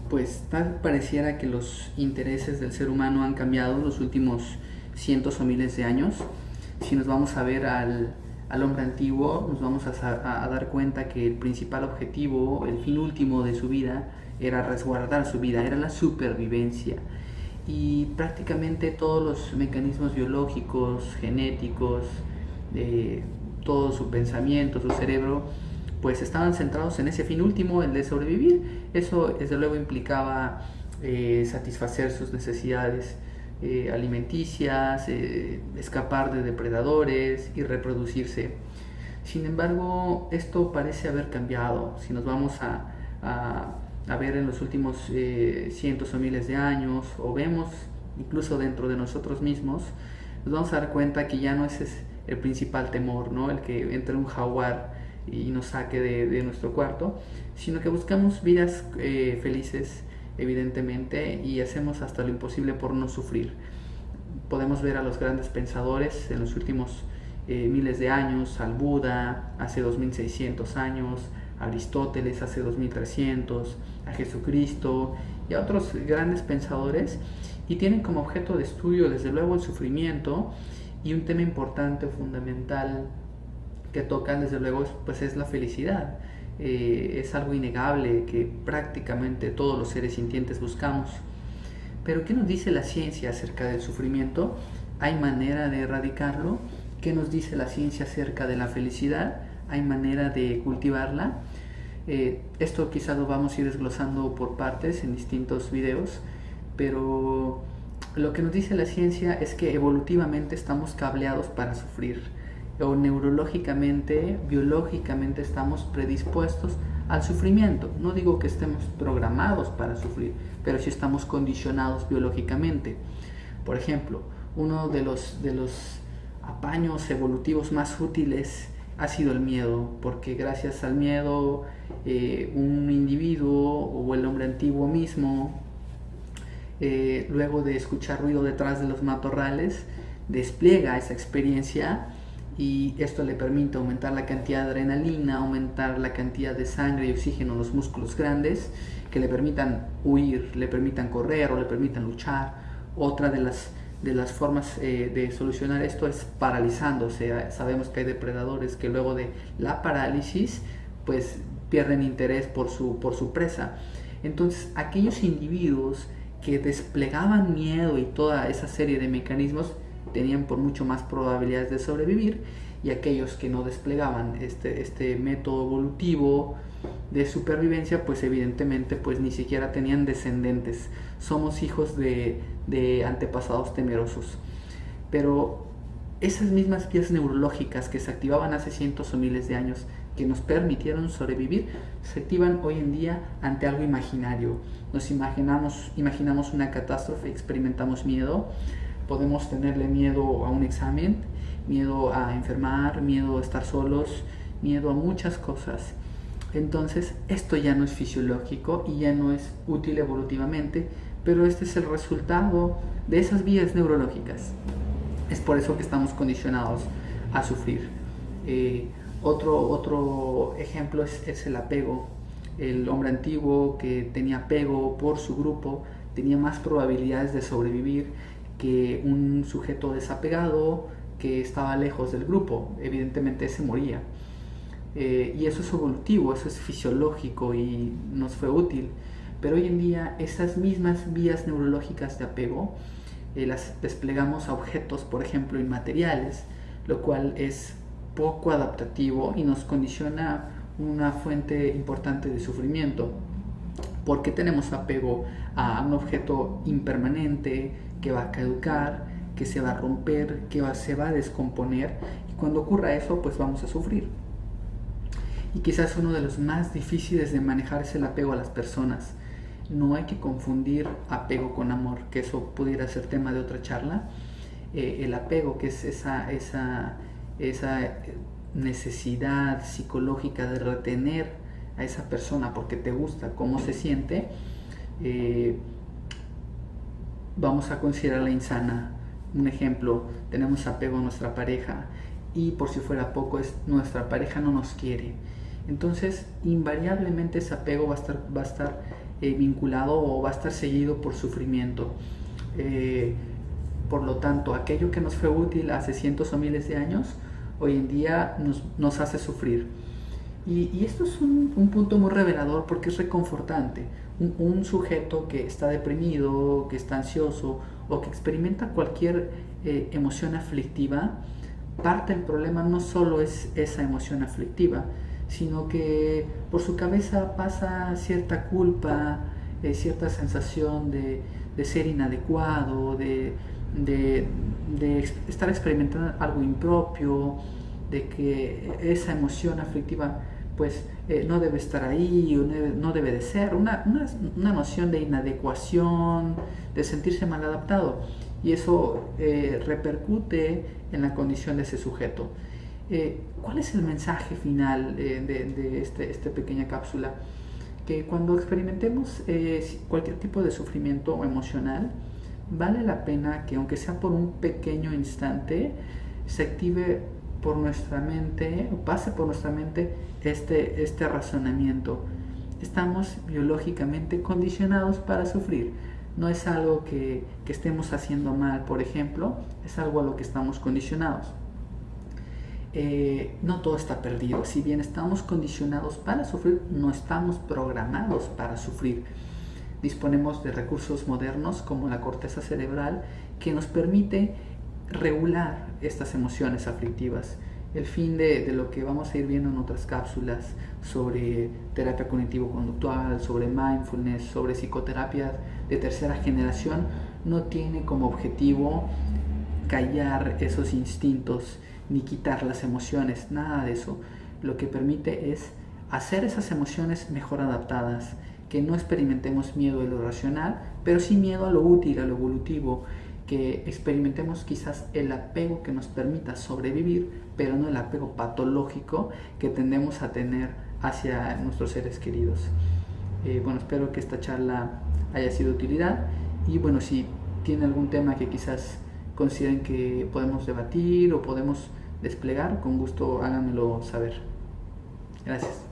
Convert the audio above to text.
Pues tal pareciera que los intereses del ser humano han cambiado en los últimos cientos o miles de años. Si nos vamos a ver al hombre antiguo, nos vamos a dar cuenta que el principal objetivo, el fin último de su vida, era resguardar su vida, era la supervivencia. Y prácticamente todos los mecanismos biológicos, genéticos, todo su pensamiento, su cerebro, pues estaban centrados en ese fin último, el de sobrevivir. Eso desde luego implicaba satisfacer sus necesidades alimenticias, escapar de depredadores y reproducirse. Sin embargo, esto parece haber cambiado. Si nos vamos a ver en los últimos cientos o miles de años, o vemos incluso dentro de nosotros mismos, nos vamos a dar cuenta que ya no ese es el principal temor, ¿no? El que entre un jaguar y nos saque de nuestro cuarto, sino que buscamos vidas felices, evidentemente, y hacemos hasta lo imposible por no sufrir. Podemos ver a los grandes pensadores en los últimos miles de años, al Buda hace 2600 años, a Aristóteles hace 2300, a Jesucristo y a otros grandes pensadores, y tienen como objeto de estudio desde luego el sufrimiento, y un tema importante, fundamental, que tocan desde luego pues es la felicidad. Es algo innegable que prácticamente todos los seres sintientes buscamos. Pero ¿qué nos dice la ciencia acerca del sufrimiento? ¿Hay manera de erradicarlo? ¿Qué nos dice la ciencia acerca de la felicidad? ¿Hay manera de cultivarla? Esto quizás lo vamos a ir desglosando por partes en distintos videos, pero lo que nos dice la ciencia es que evolutivamente estamos cableados para sufrir, o neurológicamente, biológicamente estamos predispuestos al sufrimiento. No digo que estemos programados para sufrir, pero sí estamos condicionados biológicamente. Por ejemplo, uno de los apaños evolutivos más útiles ha sido el miedo, porque gracias al miedo un individuo o el hombre antiguo mismo, luego de escuchar ruido detrás de los matorrales, despliega esa experiencia, y esto le permite aumentar la cantidad de adrenalina, aumentar la cantidad de sangre y oxígeno en los músculos grandes, que le permitan huir, le permitan correr o le permitan luchar. Otra de las formas de solucionar esto es paralizándose. Sabemos que hay depredadores que luego de la parálisis pues pierden interés por su presa. Entonces aquellos individuos que desplegaban miedo y toda esa serie de mecanismos tenían por mucho más probabilidades de sobrevivir, y aquellos que no desplegaban este método evolutivo de supervivencia, pues evidentemente pues ni siquiera tenían descendientes. Somos hijos de antepasados temerosos. Pero esas mismas vías neurológicas que se activaban hace cientos o miles de años, que nos permitieron sobrevivir, se activan hoy en día ante algo imaginario. Nos imaginamos una catástrofe, experimentamos miedo. Podemos tenerle miedo a un examen, miedo a enfermar, miedo a estar solos, miedo a muchas cosas. Entonces, esto ya no es fisiológico y ya no es útil evolutivamente, pero este es el resultado de esas vías neurológicas. Es por eso que estamos condicionados a sufrir. Otro ejemplo es el apego. El hombre antiguo que tenía apego por su grupo tenía más probabilidades de sobrevivir que un sujeto desapegado que estaba lejos del grupo. Evidentemente ese moría. Y eso es evolutivo, eso es fisiológico y nos fue útil. Pero hoy en día esas mismas vías neurológicas de apego las desplegamos a objetos, por ejemplo, inmateriales, lo cual es poco adaptativo y nos condiciona una fuente importante de sufrimiento, porque tenemos apego a un objeto impermanente que va a caducar, que se va a romper, que se va a descomponer, y cuando ocurra eso pues vamos a sufrir. Y quizás uno de los más difíciles de manejar es el apego a las personas. No hay que confundir apego con amor, que eso pudiera ser tema de otra charla. El apego, que es esa necesidad psicológica de retener a esa persona porque te gusta cómo se siente, vamos a considerarla insana. Un ejemplo, tenemos apego a nuestra pareja y por si fuera poco, nuestra pareja no nos quiere. Entonces, invariablemente ese apego va a estar vinculado o va a estar seguido por sufrimiento. Por lo tanto, aquello que nos fue útil hace cientos o miles de años, hoy en día nos hace sufrir. Y esto es un punto muy revelador porque es reconfortante. Un sujeto que está deprimido, que está ansioso o que experimenta cualquier emoción aflictiva, parte del problema no solo es esa emoción aflictiva, sino que por su cabeza pasa cierta culpa, cierta sensación de ser inadecuado, de estar experimentando algo impropio, de que esa emoción aflictiva pues no debe estar ahí o no debe de ser, una noción de inadecuación, de sentirse mal adaptado, y eso repercute en la condición de ese sujeto. ¿Cuál es el mensaje final de esta pequeña cápsula? Que cuando experimentemos cualquier tipo de sufrimiento emocional, vale la pena que, aunque sea por un pequeño instante, se active por nuestra mente, o pase por nuestra mente este razonamiento. Estamos biológicamente condicionados para sufrir. No es algo que estemos haciendo mal, por ejemplo, es algo a lo que estamos condicionados. No todo está perdido. Si bien estamos condicionados para sufrir, no estamos programados para sufrir. Disponemos de recursos modernos como la corteza cerebral que nos permite regular estas emociones aflictivas. El fin de lo que vamos a ir viendo en otras cápsulas sobre terapia cognitivo-conductual, sobre mindfulness, sobre psicoterapia de tercera generación, no tiene como objetivo callar esos instintos ni quitar las emociones, nada de eso. Lo que permite es hacer esas emociones mejor adaptadas, que no experimentemos miedo a lo racional, pero sí miedo a lo útil, a lo evolutivo, que experimentemos quizás el apego que nos permita sobrevivir, pero no el apego patológico que tendemos a tener hacia nuestros seres queridos. Bueno, espero que esta charla haya sido de utilidad, y bueno, si tiene algún tema que quizás consideren que podemos debatir o podemos desplegar, con gusto háganmelo saber. Gracias.